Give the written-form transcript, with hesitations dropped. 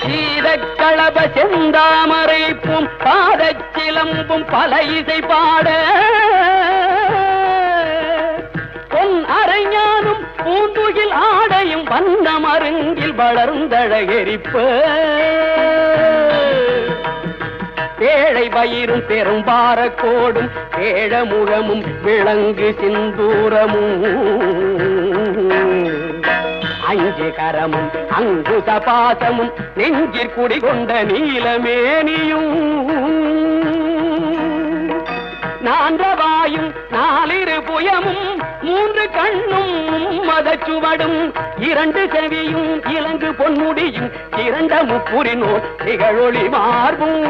சீதக்களப செந்தாமரைப்பும் பாதச்சிலம்பும் பல இசை பாட பொன் அரைஞானும் பூந்துகில் ஆடையும் வந்த மருங்கில் வளர்ந்தழகெரிப்ப பேழை பயிரும் பெரும்பாரக்கோடும் பேழமுகமும் விளங்கு சிந்தூரமும் அஞ்சு கரமும் அங்குச பாசமும் நெஞ்சிற் குடிகொண்ட நீலமேனியும் நான்றவாயும் நாலிரு புயமும் மூன்று கண்ணும் மதச்சுவடும் இரண்டு செவியும் இலங்கு பொன்முடியும் இரண்ட முப்புரினோர் திகழொளி மார்பும்